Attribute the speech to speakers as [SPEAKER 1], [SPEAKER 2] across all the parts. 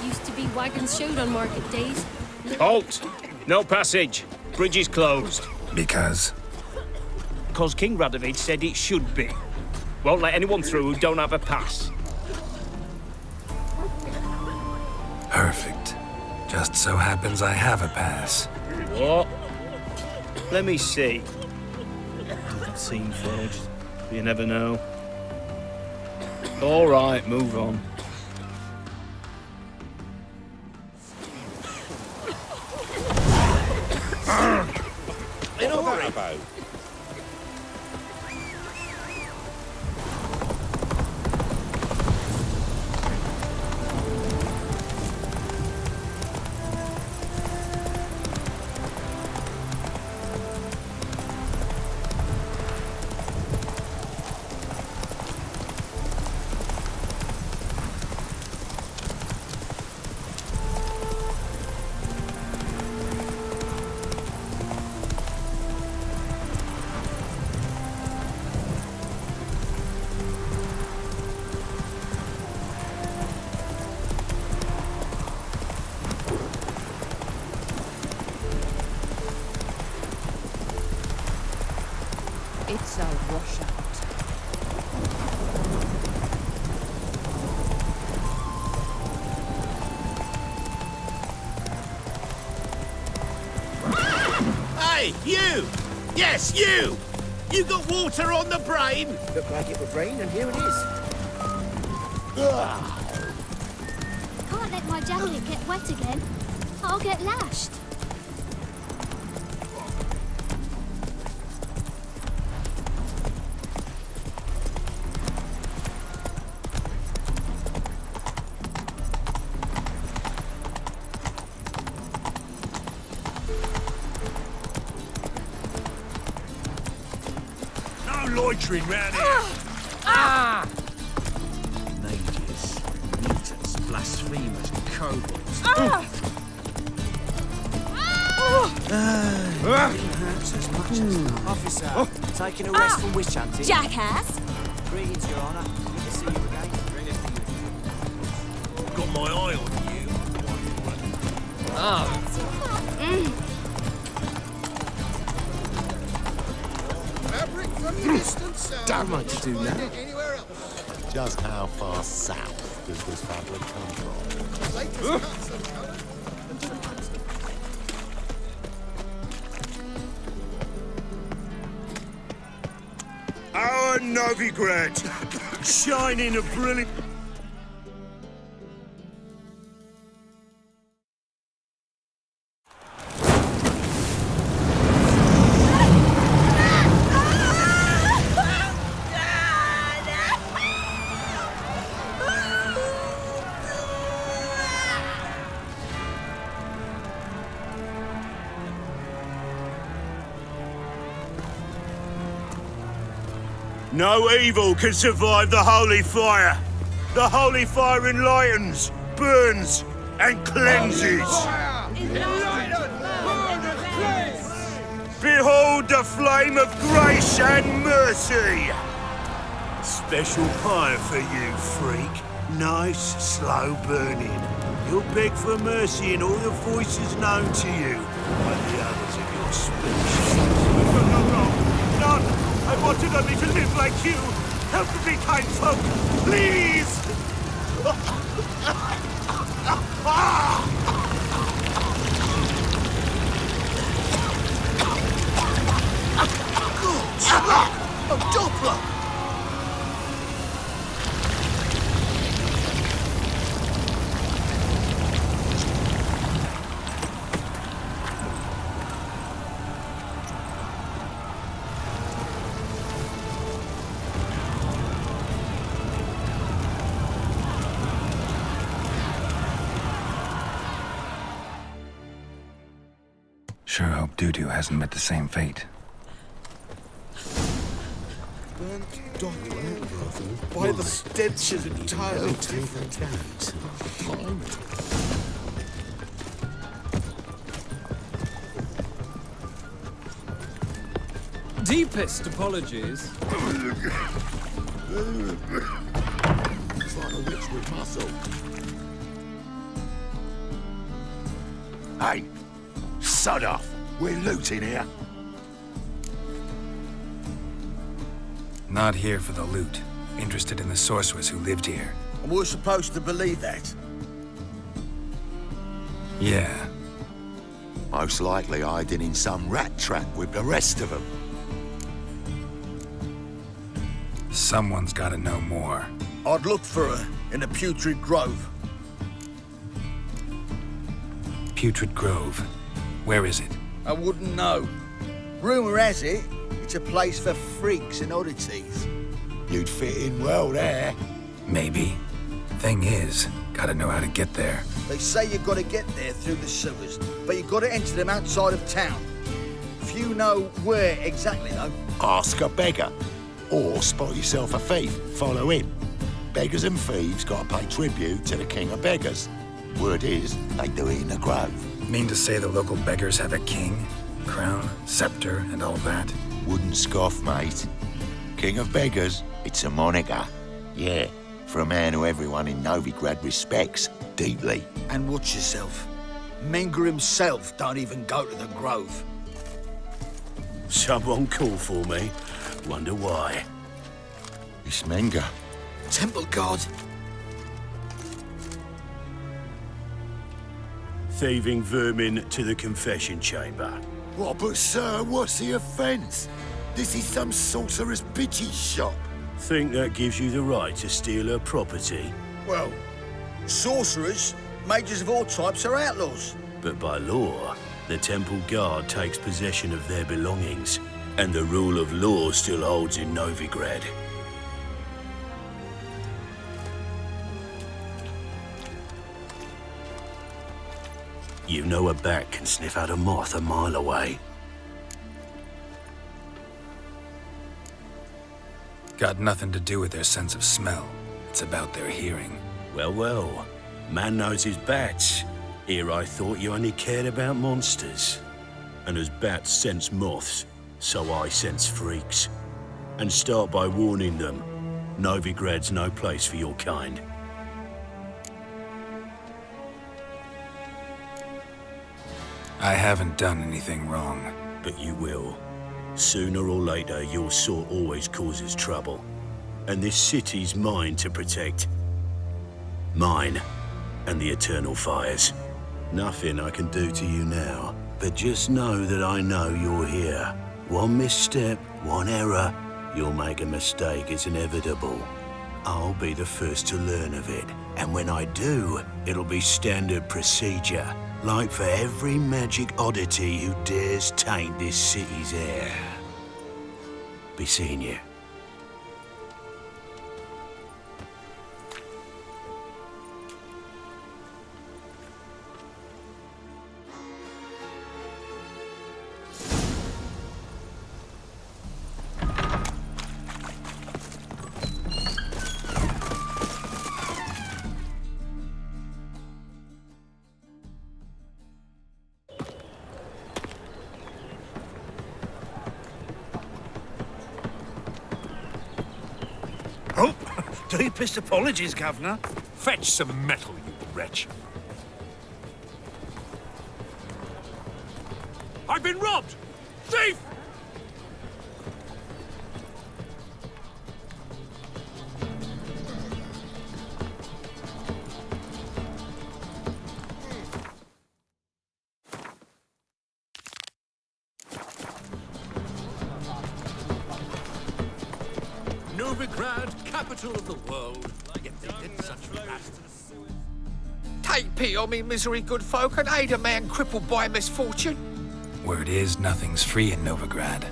[SPEAKER 1] Used to be wagons showed on market days.
[SPEAKER 2] Halt! No passage. Bridge is closed.
[SPEAKER 3] Because?
[SPEAKER 2] Because King Radovid said it should be. Won't let anyone through who don't have a pass.
[SPEAKER 3] Perfect. Just so happens I have a pass.
[SPEAKER 2] What? Let me see. Doesn't seem forged. You never know. All right, move on.
[SPEAKER 4] In a hurry, Bo.
[SPEAKER 1] It's a washout.
[SPEAKER 4] Hey, you! Yes, you! You got water on the brain?
[SPEAKER 5] Looked like it would rain, and here it is.
[SPEAKER 6] Can't let my jacket get wet again. I'll get lashed.
[SPEAKER 4] Loitering round here. Mages, mutants, blasphemers, kobolds.
[SPEAKER 5] Hurts as much as officer. Taking a rest from witch hunting.
[SPEAKER 1] Jackass!
[SPEAKER 5] Greetings, Your Honour. Good to see you again.
[SPEAKER 4] Got my eye on you.
[SPEAKER 5] Don't like to do that.
[SPEAKER 7] Just how far south does this fabric come from?
[SPEAKER 4] Our Novigrad, shining a brilliant... No evil can survive the holy fire. The holy fire enlightens, burns, and cleanses. Behold the flame of grace and mercy. Special fire for you, freak. Nice, slow burning. You'll beg for mercy in all the voices known to you by the others of your species. No, none. I wanted only to live like you. Help me, kind folk, please!
[SPEAKER 5] A Doppler!
[SPEAKER 3] Sure hope Dudu hasn't met the same fate.
[SPEAKER 4] Why the stench is entirely different.
[SPEAKER 8] Deepest apologies.
[SPEAKER 7] It's like a witch with muscle.
[SPEAKER 4] Hey, sod off. We're looting here.
[SPEAKER 3] Not here for the loot. Interested in the sorceress who lived here.
[SPEAKER 9] And we're supposed to believe that?
[SPEAKER 3] Yeah.
[SPEAKER 4] Most likely hiding in some rat trap with the rest of them.
[SPEAKER 3] Someone's gotta know more.
[SPEAKER 9] I'd look for her in the Putrid Grove.
[SPEAKER 3] Putrid Grove. Where is it?
[SPEAKER 9] I wouldn't know. Rumour has it, it's a place for freaks and oddities.
[SPEAKER 4] You'd fit in well there.
[SPEAKER 3] Maybe. Thing is, gotta know how to get there.
[SPEAKER 9] They say you've got to get there through the sewers, but you've got to enter them outside of town. Few know where exactly, though.
[SPEAKER 4] Ask a beggar. Or spot yourself a thief, follow him. Beggars and thieves gotta pay tribute to the king of beggars. Word is, they do it in the grove.
[SPEAKER 3] Mean to say the local beggars have a king, crown, scepter, and all that?
[SPEAKER 4] Wouldn't scoff, mate. King of beggars, it's a moniker. Yeah, for a man who everyone in Novigrad respects deeply.
[SPEAKER 9] And watch yourself. Menger himself don't even go to the Grove.
[SPEAKER 4] Someone call for me. Wonder why. It's Menger.
[SPEAKER 9] Temple God.
[SPEAKER 4] Thieving vermin to the confession chamber. What, but sir, what's the offence? This is some sorcerer's bitchy shop. Think that gives you the right to steal her property?
[SPEAKER 9] Well, sorcerers, mages of all types are outlaws.
[SPEAKER 4] But by law, the temple guard takes possession of their belongings, and the rule of law still holds in Novigrad. You know a bat can sniff out a moth a mile away.
[SPEAKER 3] Got nothing to do with their sense of smell. It's about their hearing.
[SPEAKER 4] Well, well. Man knows his bats. Here I thought you only cared about monsters. And as bats sense moths, so I sense freaks. And start by warning them. Novigrad's no place for your kind.
[SPEAKER 3] I haven't done anything wrong.
[SPEAKER 4] But you will. Sooner or later, your sort always causes trouble. And this city's mine to protect. Mine and the eternal fires. Nothing I can do to you now, but just know that I know you're here. One misstep, one error, you'll make a mistake, it's inevitable. I'll be the first to learn of it, and when I do, it'll be standard procedure, like for every magic oddity who dares taint this city's air. Be seeing you.
[SPEAKER 2] Oh, deepest apologies, Governor.
[SPEAKER 10] Fetch some metal, you wretch. I've been robbed! Thief! Novigrad, capital of the world. Yet they did such bastards.
[SPEAKER 11] Take pity on me, misery, good folk, and aid a man crippled by misfortune.
[SPEAKER 3] Word is, nothing's free in Novigrad.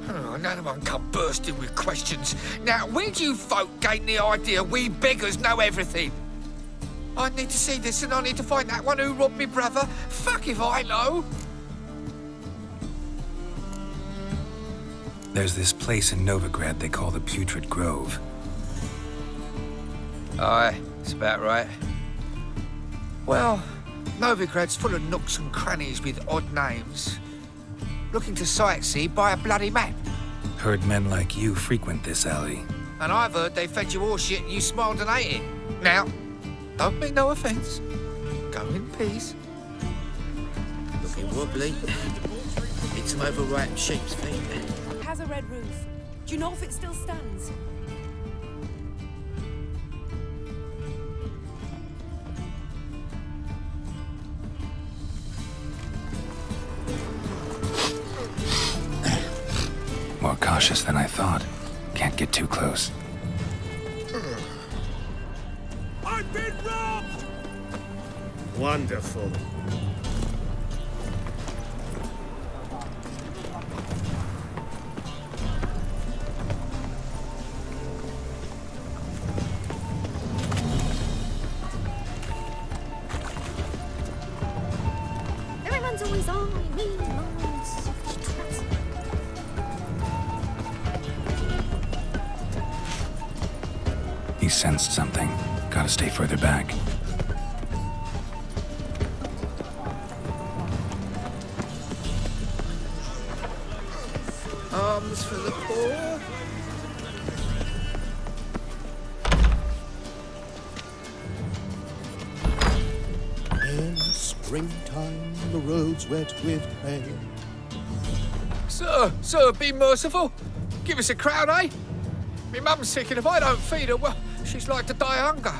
[SPEAKER 11] Oh, none one come bursting with questions. Now, where do you folk gain the idea we beggars know everything? I need to see this, and I need to find that one who robbed me brother. Fuck if I know.
[SPEAKER 3] There's this place in Novigrad they call the Putrid Grove.
[SPEAKER 11] Aye, it's about right. Well, Novigrad's full of nooks and crannies with odd names. Looking to sightsee, buy a bloody map.
[SPEAKER 3] Heard men like you frequent this alley.
[SPEAKER 11] And I've heard they fed you horseshit and you smiled and ate it. Now, don't mean no offence. Go in peace. Looking wobbly. Need some overripe sheep's feet.
[SPEAKER 12] It has a red roof. Do you know if it still stands?
[SPEAKER 3] More cautious than I thought. Can't get too close.
[SPEAKER 4] I've been robbed! Wonderful.
[SPEAKER 6] Everyone's always on me, long, soft tracks.
[SPEAKER 3] He sensed something. Gotta stay further back.
[SPEAKER 11] Arms for the poor.
[SPEAKER 7] In springtime, the roads wet with hay.
[SPEAKER 11] Sir, be merciful. Give us a crown, eh? Me mum's sick, and if I don't feed her, well, she's like to die of hunger.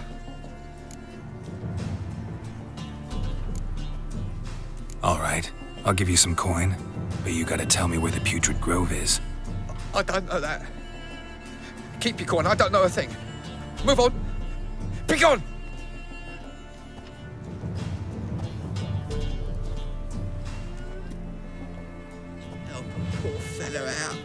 [SPEAKER 3] All right, I'll give you some coin, but you gotta tell me where the Putrid Grove is.
[SPEAKER 11] I don't know that. Keep your coin, I don't know a thing. Move on. Be gone! Help a poor fellow out.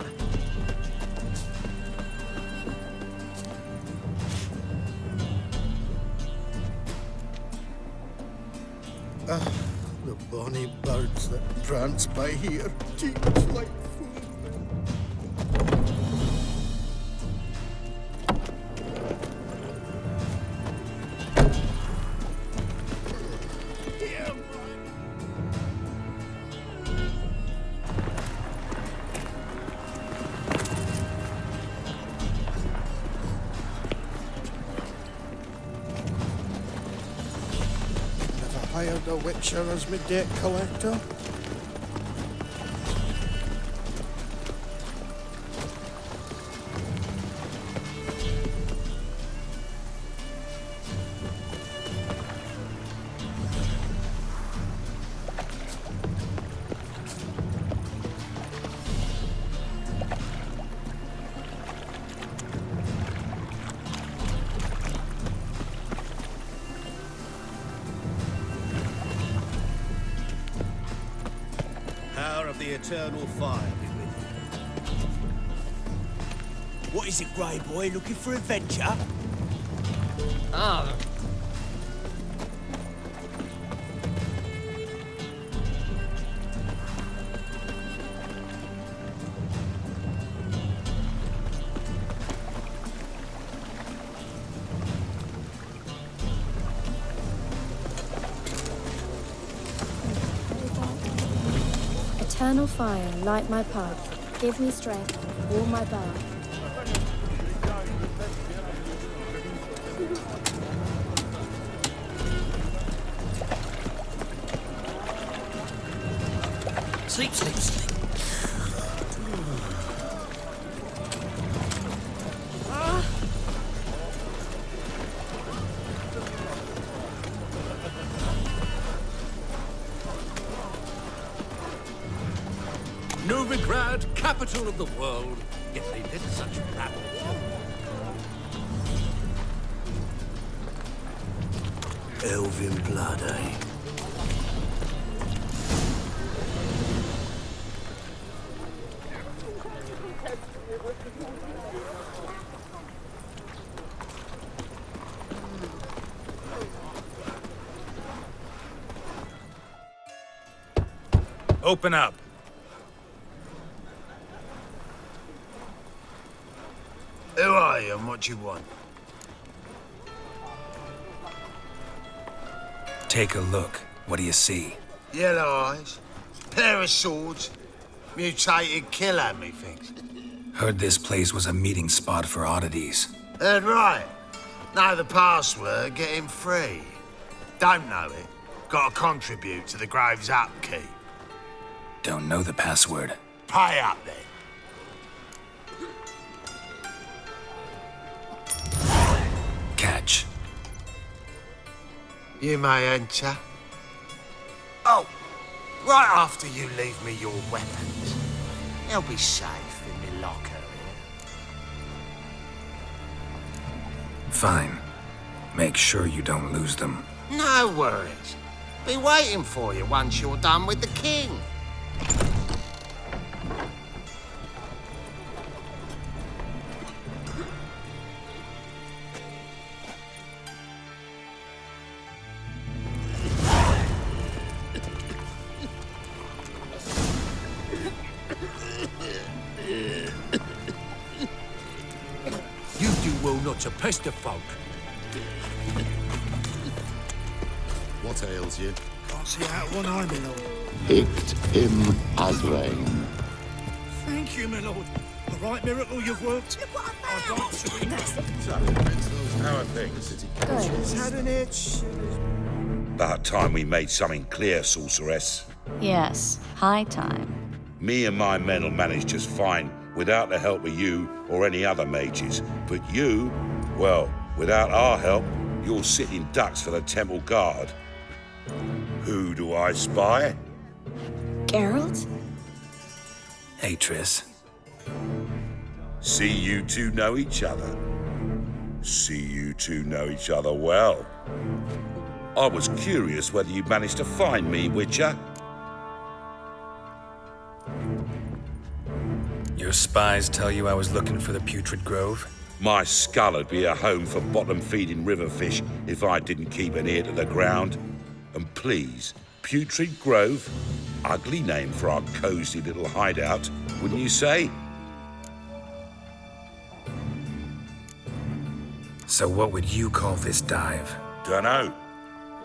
[SPEAKER 7] The bonny birds that prance by here teach like food. Hired a witcher as my debt collector.
[SPEAKER 4] Power of the eternal fire be with you. What is it, Grey Boy? Looking for adventure?
[SPEAKER 2] Ah.
[SPEAKER 13] Eternal fire, light my path. Give me strength, warm my bow.
[SPEAKER 2] Sleep, sleep, sleep.
[SPEAKER 10] Novigrad, capital of the world. Yet they did such rabble.
[SPEAKER 4] Elven blood, eh?
[SPEAKER 3] Open up.
[SPEAKER 4] Who are you and what do you want?
[SPEAKER 3] Take a look. What do you see?
[SPEAKER 4] Yellow eyes, pair of swords, mutated killer, methinks.
[SPEAKER 3] Heard this place was a meeting spot for oddities.
[SPEAKER 4] Heard right. Know the password, get him free. Don't know it, gotta contribute to the Grave's upkeep.
[SPEAKER 3] Don't know the password.
[SPEAKER 4] Pay up, then.
[SPEAKER 3] Catch.
[SPEAKER 14] You may enter. Oh, right after you leave me your weapons. They'll be safe in my locker here.
[SPEAKER 3] Fine. Make sure you don't lose them.
[SPEAKER 14] No worries. Be waiting for you once you're done with the king.
[SPEAKER 10] You do well not to pester folk.
[SPEAKER 7] What ails you?
[SPEAKER 4] Can't see out one eye, my lord.
[SPEAKER 7] Picked him as rain.
[SPEAKER 4] Thank you, my lord. The right miracle you've worked. Look what I found. I'd like to be...
[SPEAKER 15] How are things?
[SPEAKER 4] It's had an itch.
[SPEAKER 15] About time we made something clear, sorceress.
[SPEAKER 16] Yes, high time.
[SPEAKER 15] Me and my men'll manage just fine without the help of you or any other mages. But you, well, without our help, you're sitting ducks for the temple guard. Who do I spy?
[SPEAKER 13] Geralt?
[SPEAKER 3] Hey, Triss.
[SPEAKER 15] See you two know each other. See you two know each other well. I was curious whether you managed to find me, Witcher.
[SPEAKER 3] Your spies tell you I was looking for the Putrid Grove?
[SPEAKER 15] My skull would be a home for bottom-feeding river fish if I didn't keep an ear to the ground. And please, Putrid Grove, ugly name for our cozy little hideout, wouldn't you say?
[SPEAKER 3] So what would you call this dive?
[SPEAKER 15] Dunno.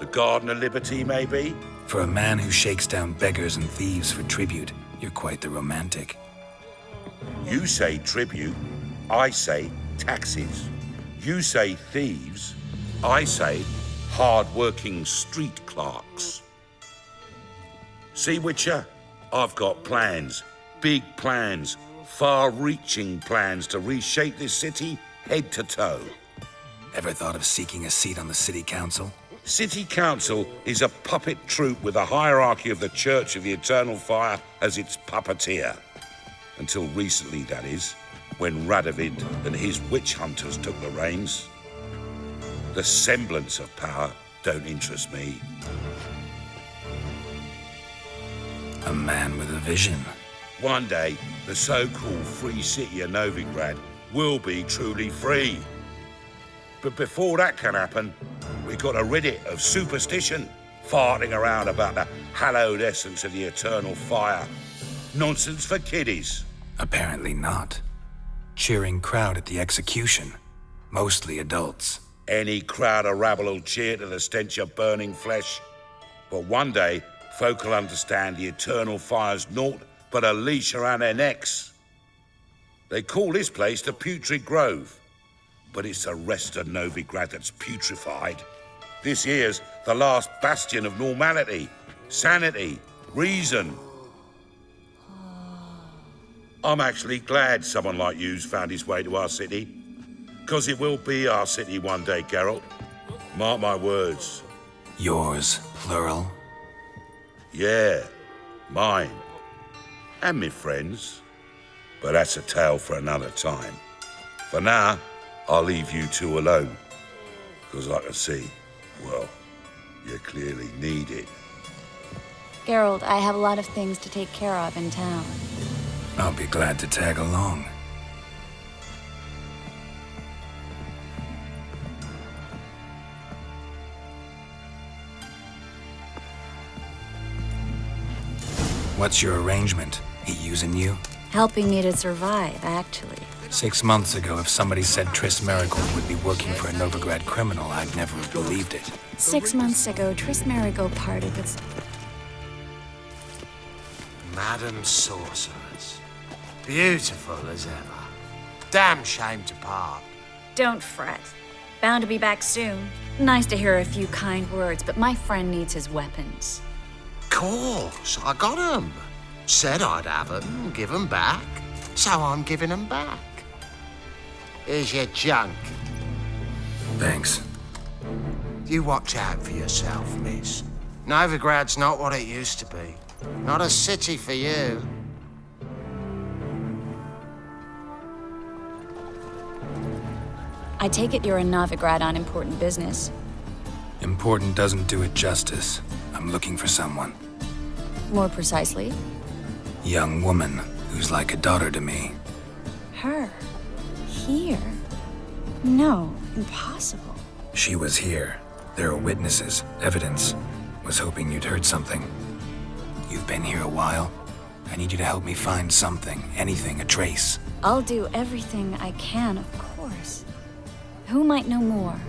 [SPEAKER 15] The Garden of Liberty, maybe?
[SPEAKER 3] For a man who shakes down beggars and thieves for tribute, you're quite the romantic.
[SPEAKER 15] You say tribute, I say taxes. You say thieves, I say hard-working street clerks. See, Witcher, I've got plans, big plans, far-reaching plans to reshape this city head to toe.
[SPEAKER 3] Ever thought of seeking a seat on the city council?
[SPEAKER 15] City council is a puppet troupe with the hierarchy of the Church of the Eternal Fire as its puppeteer. Until recently, that is, when Radovid and his witch hunters took the reins. The semblance of power don't interest me.
[SPEAKER 3] A man with a vision.
[SPEAKER 15] One day, the so-called free city of Novigrad will be truly free. But before that can happen, we got to rid it of superstition, farting around about the hallowed essence of the eternal fire. Nonsense for kiddies.
[SPEAKER 3] Apparently not. Cheering crowd at the execution. Mostly adults.
[SPEAKER 15] Any crowd of rabble will cheer to the stench of burning flesh. But one day, folk will understand the eternal fire's naught but a leash around their necks. They call this place the Putrid Grove. But it's the rest of Novigrad that's putrefied. This here's the last bastion of normality, sanity, reason. I'm actually glad someone like you's found his way to our city. 'Cause it will be our city one day, Geralt. Mark my words.
[SPEAKER 3] Yours, plural?
[SPEAKER 15] Yeah, mine. And me friends. But that's a tale for another time. For now, I'll leave you two alone. 'Cause I can see, well, you clearly need it.
[SPEAKER 16] Geralt, I have a lot of things to take care of in town.
[SPEAKER 3] I'll be glad to tag along. What's your arrangement? He using you?
[SPEAKER 16] Helping me to survive, actually.
[SPEAKER 3] 6 months ago, if somebody said Triss Marigold would be working for a Novigrad criminal, I'd never have believed it.
[SPEAKER 16] 6 months ago, Triss Marigold parted with...
[SPEAKER 14] Madam Sorceress. Beautiful as ever. Damn shame to part.
[SPEAKER 16] Don't fret. Bound to be back soon. Nice to hear a few kind words, but my friend needs his weapons.
[SPEAKER 14] Course, I got 'em. Said I'd have 'em and give 'em back. So I'm giving 'em back. Here's your junk.
[SPEAKER 3] Thanks.
[SPEAKER 14] You watch out for yourself, miss. Novigrad's not what it used to be. Not a city for you.
[SPEAKER 16] I take it you're in Novigrad on important business.
[SPEAKER 3] Important doesn't do it justice. I'm looking for someone.
[SPEAKER 16] More precisely?
[SPEAKER 3] Young woman who's like a daughter to me.
[SPEAKER 16] Her? Here? No, impossible.
[SPEAKER 3] She was here. There are witnesses, evidence. Was hoping you'd heard something. You've been here a while. I need you to help me find something, anything, a trace.
[SPEAKER 16] I'll do everything I can, of course. Who might know more?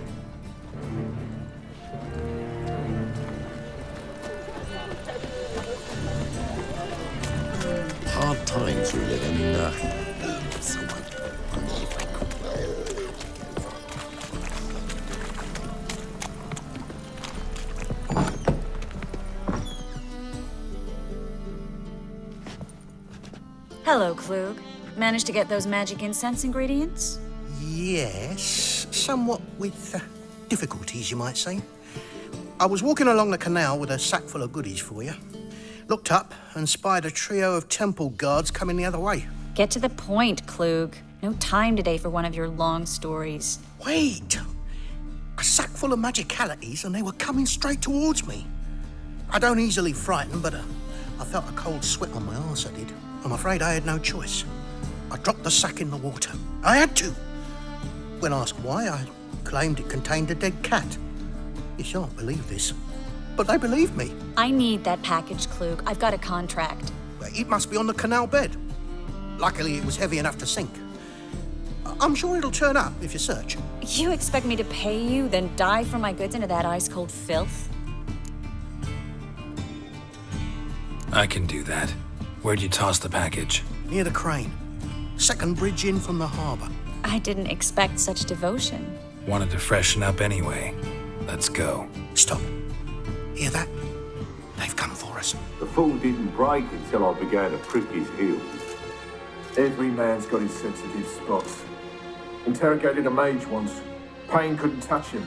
[SPEAKER 7] Hard times we live in.
[SPEAKER 16] Hello, Klug. Managed to get those magic incense ingredients?
[SPEAKER 17] Yes, somewhat with difficulties, you might say. I was walking along the canal with a sack full of goodies for you. Looked up and spied a trio of temple guards coming the other way.
[SPEAKER 16] Get to the point, Klug. No time today for one of your long stories.
[SPEAKER 17] Wait! A sack full of magicalities and they were coming straight towards me. I don't easily frighten, but I felt a cold sweat on my arse, I did. I'm afraid I had no choice. I dropped the sack in the water. I had to. When asked why, I claimed it contained a dead cat. You shan't believe this, but they believed me.
[SPEAKER 16] I need that package, Klug. I've got a contract.
[SPEAKER 17] It must be on the canal bed. Luckily, it was heavy enough to sink. I'm sure it'll turn up if you search.
[SPEAKER 16] You expect me to pay you, then dive for my goods into that ice-cold filth?
[SPEAKER 3] I can do that. Where'd you toss the package?
[SPEAKER 17] Near the crane. Second bridge in from the harbour.
[SPEAKER 16] I didn't expect such devotion.
[SPEAKER 3] Wanted to freshen up anyway. Let's go.
[SPEAKER 17] Stop. Hear that? They've come for us.
[SPEAKER 18] The fall didn't break until I began to prick his heels. Every man's got his sensitive spots. Interrogated a mage once. Pain couldn't touch him.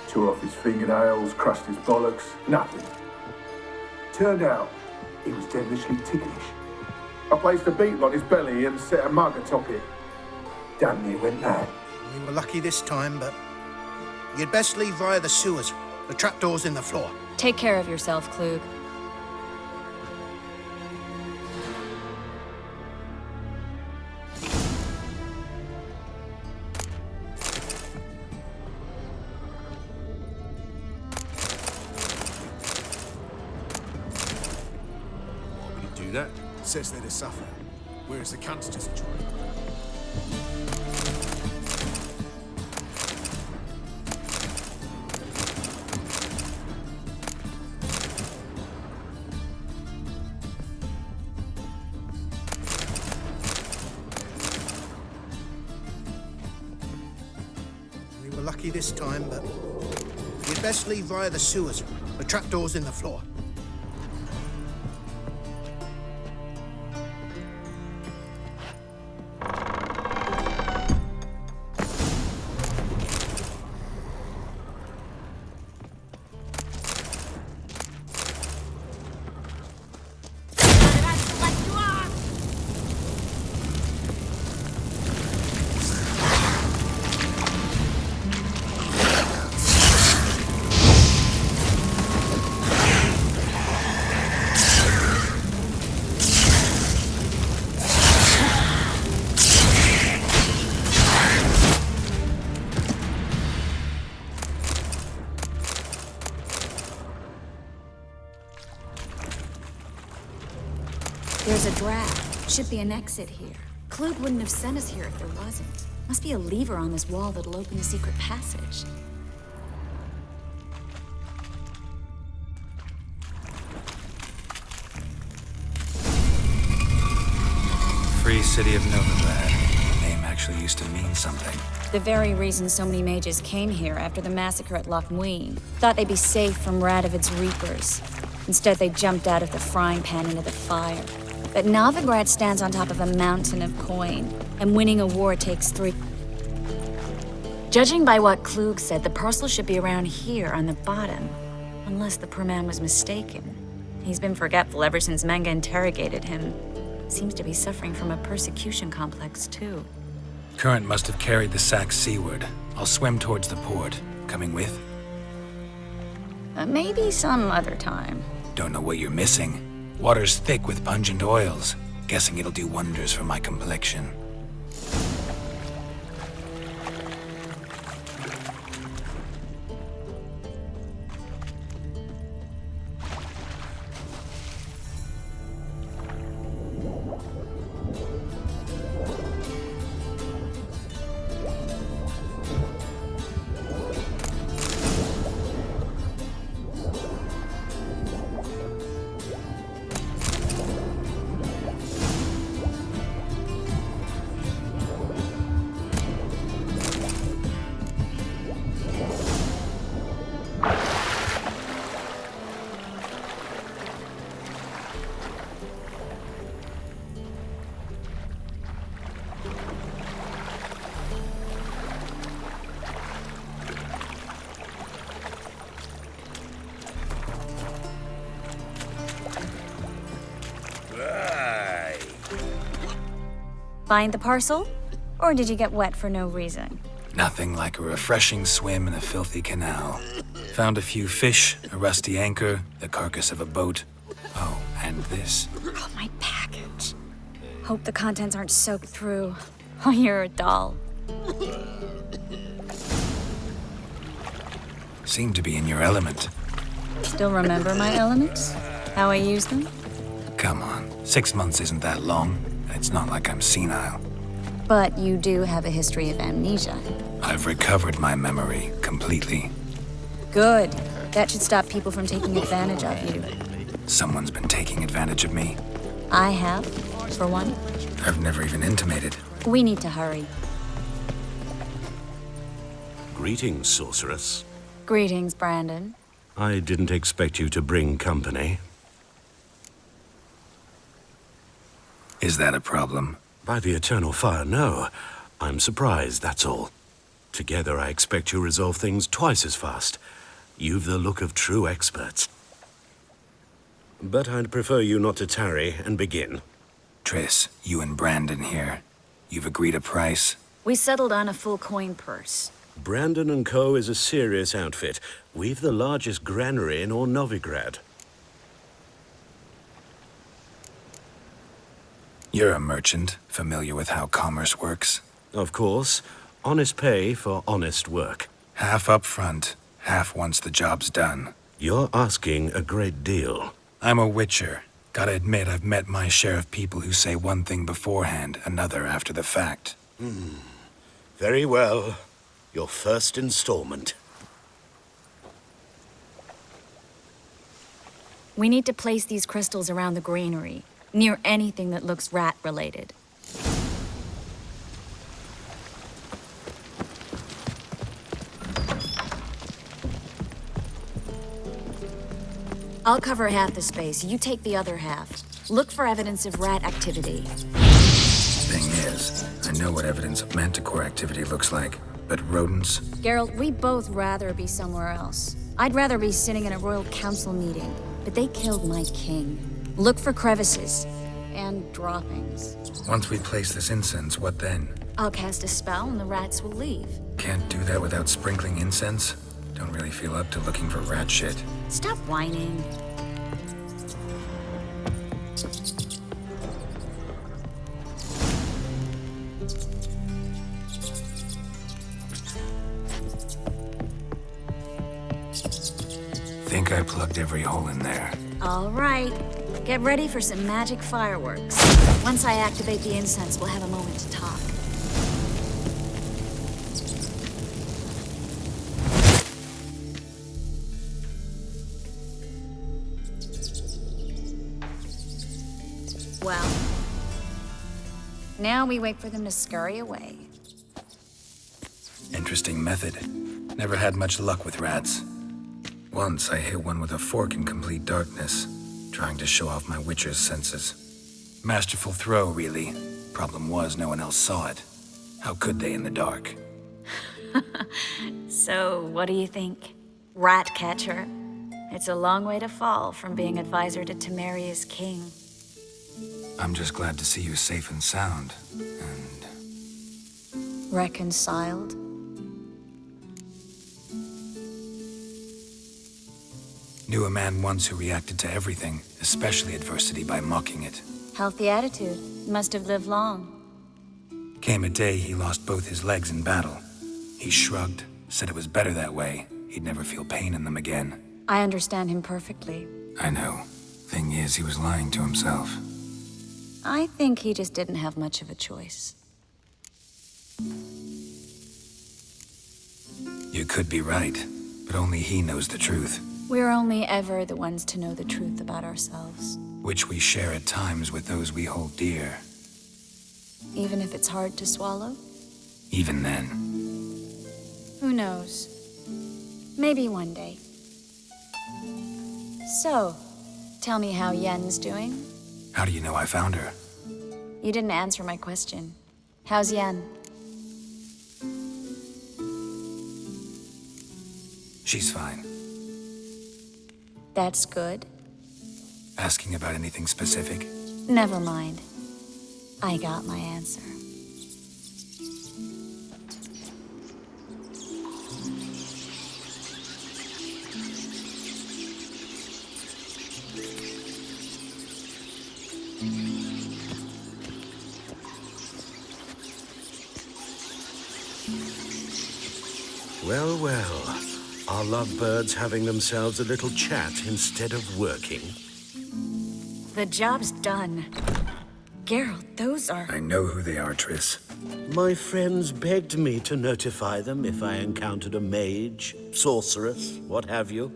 [SPEAKER 18] Tore off his fingernails, crushed his bollocks. Nothing. Turned out, he was devilishly ticklish. I placed a beetle on his belly and set a mug atop it. Damn near went mad.
[SPEAKER 17] We were lucky this time, but you'd best leave via the sewers. The trapdoor's in the floor.
[SPEAKER 16] Take care of yourself, Klug.
[SPEAKER 10] That says they're to suffer, whereas the cunts just enjoy it.
[SPEAKER 17] We were lucky this time, but you'd best leave via the sewers. The trapdoor's in the floor.
[SPEAKER 16] There's a draft. Should be an exit here. Klug wouldn't have sent us here if there wasn't. Must be a lever on this wall that'll open a secret passage.
[SPEAKER 3] Free City of Novigrad. The name actually used to mean something.
[SPEAKER 16] The very reason so many mages came here after the massacre at Loch Muin. Thought they'd be safe from Radovid's reapers. Instead, they jumped out of the frying pan into the fire. But Novigrad stands on top of a mountain of coin, and winning a war takes 3. Judging by what Klug said, the parcel should be around here on the bottom, unless the poor man was mistaken. He's been forgetful ever since Manga interrogated him. Seems to be suffering from a persecution complex, too.
[SPEAKER 3] Current must have carried the sack seaward. I'll swim towards the port. Coming with?
[SPEAKER 16] Maybe some other time.
[SPEAKER 3] Don't know what you're missing. Water's thick with pungent oils. Guessing it'll do wonders for my complexion.
[SPEAKER 16] Find the parcel? Or did you get wet for no reason?
[SPEAKER 3] Nothing like a refreshing swim in a filthy canal. Found a few fish, a rusty anchor, the carcass of a boat. Oh, and this.
[SPEAKER 16] Oh, my package. Hope the contents aren't soaked through. Oh, you're a doll.
[SPEAKER 3] Seem to be in your element.
[SPEAKER 16] Still remember my elements? How I use them?
[SPEAKER 3] Come on, 6 months isn't that long. It's not like I'm senile.
[SPEAKER 16] But you do have a history of amnesia.
[SPEAKER 3] I've recovered my memory completely.
[SPEAKER 16] Good. That should stop people from taking advantage of you.
[SPEAKER 3] Someone's been taking advantage of me.
[SPEAKER 16] I have, for one.
[SPEAKER 3] I've never even intimated.
[SPEAKER 16] We need to hurry.
[SPEAKER 4] Greetings, sorceress.
[SPEAKER 16] Greetings, Brandon.
[SPEAKER 4] I didn't expect you to bring company.
[SPEAKER 3] Is that a problem?
[SPEAKER 4] By the eternal fire, no. I'm surprised, that's all. Together, I expect you resolve things twice as fast. You've the look of true experts. But I'd prefer you not to tarry and begin.
[SPEAKER 3] Triss, you and Brandon here. You've agreed a price?
[SPEAKER 16] We settled on a full coin purse.
[SPEAKER 4] Brandon and Co. is a serious outfit. We've the largest granary in all Novigrad.
[SPEAKER 3] You're a merchant, familiar with how commerce works?
[SPEAKER 4] Of course. Honest pay for honest work.
[SPEAKER 3] Half up front, half once the job's done.
[SPEAKER 4] You're asking a great deal.
[SPEAKER 3] I'm a witcher. Gotta admit, I've met my share of people who say one thing beforehand, another after the fact.
[SPEAKER 4] Very well. Your first installment.
[SPEAKER 16] We need to place these crystals around the granary, near anything that looks rat-related. I'll cover half the space, you take the other half. Look for evidence of rat activity.
[SPEAKER 3] Thing is, I know what evidence of manticore activity looks like, but rodents?
[SPEAKER 16] Geralt, we'd both rather be somewhere else. I'd rather be sitting in a royal council meeting, but they killed my king. Look for crevices and droppings.
[SPEAKER 3] Once we place this incense, what then?
[SPEAKER 16] I'll cast a spell and the rats will leave.
[SPEAKER 3] Can't do that without sprinkling incense? Don't really feel up to looking for rat shit.
[SPEAKER 16] Stop whining.
[SPEAKER 3] Think I plugged every hole in there.
[SPEAKER 16] All right. Get ready for some magic fireworks. Once I activate the incense, we'll have a moment to talk. Well, now we wait for them to scurry away.
[SPEAKER 3] Interesting method. Never had much luck with rats. Once I hit one with a fork in complete darkness, trying to show off my witcher's senses. Masterful throw, really. Problem was, no one else saw it. How could they in the dark?
[SPEAKER 16] So, what do you think? Rat catcher? It's a long way to fall from being advisor to Temeria's king.
[SPEAKER 3] I'm just glad to see you safe and sound. And...
[SPEAKER 16] Reconciled?
[SPEAKER 3] Knew a man once who reacted to everything, especially adversity, by mocking it.
[SPEAKER 16] Healthy attitude. Must have lived long.
[SPEAKER 3] Came a day he lost both his legs in battle. He shrugged, said it was better that way. He'd never feel pain in them again.
[SPEAKER 16] I understand him perfectly.
[SPEAKER 3] I know. Thing is, he was lying to himself.
[SPEAKER 16] I think he just didn't have much of a choice.
[SPEAKER 3] You could be right, but only he knows the truth.
[SPEAKER 16] We're only ever the ones to know the truth about ourselves.
[SPEAKER 3] Which we share at times with those we hold dear.
[SPEAKER 16] Even if it's hard to swallow?
[SPEAKER 3] Even then.
[SPEAKER 16] Who knows? Maybe one day. So, tell me how Yen's doing?
[SPEAKER 3] How do you know I found her?
[SPEAKER 16] You didn't answer my question. How's Yen?
[SPEAKER 3] She's fine.
[SPEAKER 16] That's good.
[SPEAKER 3] Asking about anything specific?
[SPEAKER 16] Never mind. I got my answer.
[SPEAKER 4] Well, well. Are lovebirds having themselves a little chat instead of working?
[SPEAKER 16] The job's done. Geralt, those are...
[SPEAKER 3] I know who they are, Triss.
[SPEAKER 4] My friends begged me to notify them if I encountered a mage, sorceress, what have you.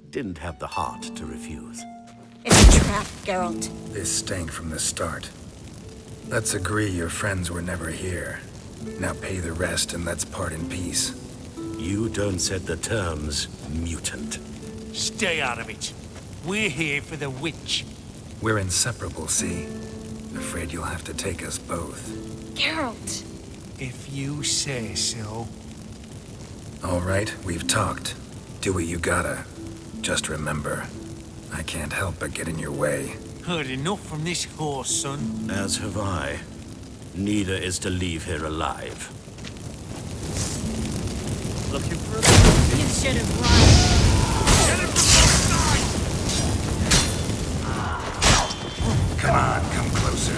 [SPEAKER 4] Didn't have the heart to refuse.
[SPEAKER 16] It's a trap, Geralt.
[SPEAKER 3] This stank from the start. Let's agree your friends were never here. Now pay the rest and let's part in peace.
[SPEAKER 4] You don't set the terms, mutant.
[SPEAKER 14] Stay out of it. We're here for the witch.
[SPEAKER 3] We're inseparable, see? Afraid you'll have to take us both.
[SPEAKER 16] Geralt!
[SPEAKER 14] If you say so.
[SPEAKER 3] All right, we've talked. Do what you gotta. Just remember, I can't help but get in your way.
[SPEAKER 14] Heard enough from this horse, son.
[SPEAKER 4] As have I. Neither is to leave here alive.
[SPEAKER 14] Looking for a...
[SPEAKER 1] You should have run.
[SPEAKER 14] Get him from
[SPEAKER 3] Come on, come closer.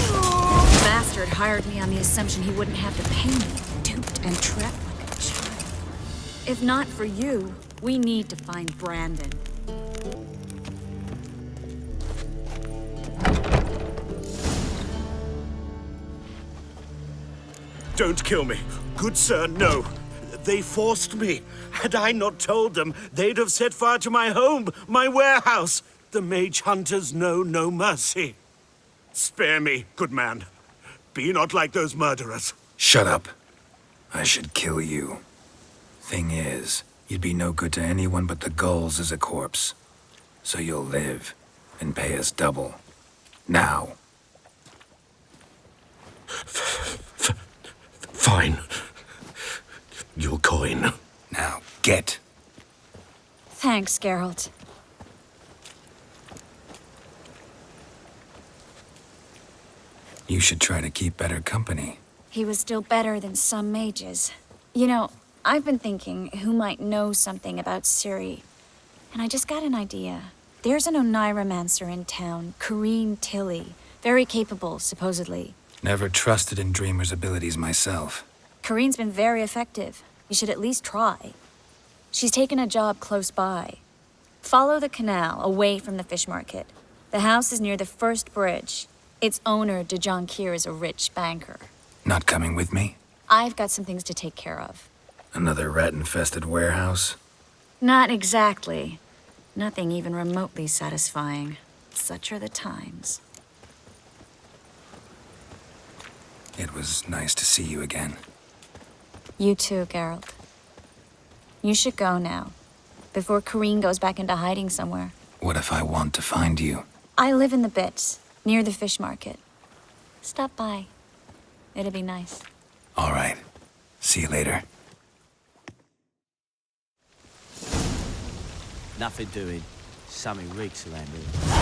[SPEAKER 16] The bastard hired me on the assumption he wouldn't have to pay me. Duped and trapped like a child. If not for you, we need to find Brandon.
[SPEAKER 4] Don't kill me. Good sir, no. They forced me. Had I not told them, they'd have set fire to my home, my warehouse. The mage hunters know no mercy. Spare me, good man. Be not like those murderers.
[SPEAKER 3] Shut up. I should kill you. Thing is, you'd be no good to anyone but the gulls as a corpse. So you'll live and pay us double. Now.
[SPEAKER 4] Fine. Your coin.
[SPEAKER 3] Now, get.
[SPEAKER 16] Thanks, Geralt.
[SPEAKER 3] You should try to keep better company.
[SPEAKER 16] He was still better than some mages. You know, I've been thinking who might know something about Ciri. And I just got an idea. There's an Oneiromancer in town, Corrine Tilly. Very capable, supposedly.
[SPEAKER 3] Never trusted in Dreamer's abilities myself.
[SPEAKER 16] Corrine's been very effective. You should at least try. She's taken a job close by. Follow the canal, away from the fish market. The house is near the first bridge. Its owner, de Jonquier, is a rich banker.
[SPEAKER 3] Not coming with me?
[SPEAKER 16] I've got some things to take care of.
[SPEAKER 3] Another rat-infested warehouse?
[SPEAKER 16] Not exactly. Nothing even remotely satisfying. Such are the times.
[SPEAKER 3] It was nice to see you again.
[SPEAKER 16] You too, Geralt. You should go now, before Corrine goes back into hiding somewhere.
[SPEAKER 3] What if I want to find you?
[SPEAKER 16] I live in the bit, near the fish market. Stop by. It'd be nice.
[SPEAKER 3] All right. See you later.
[SPEAKER 5] Nothing doing. Something reeks around here.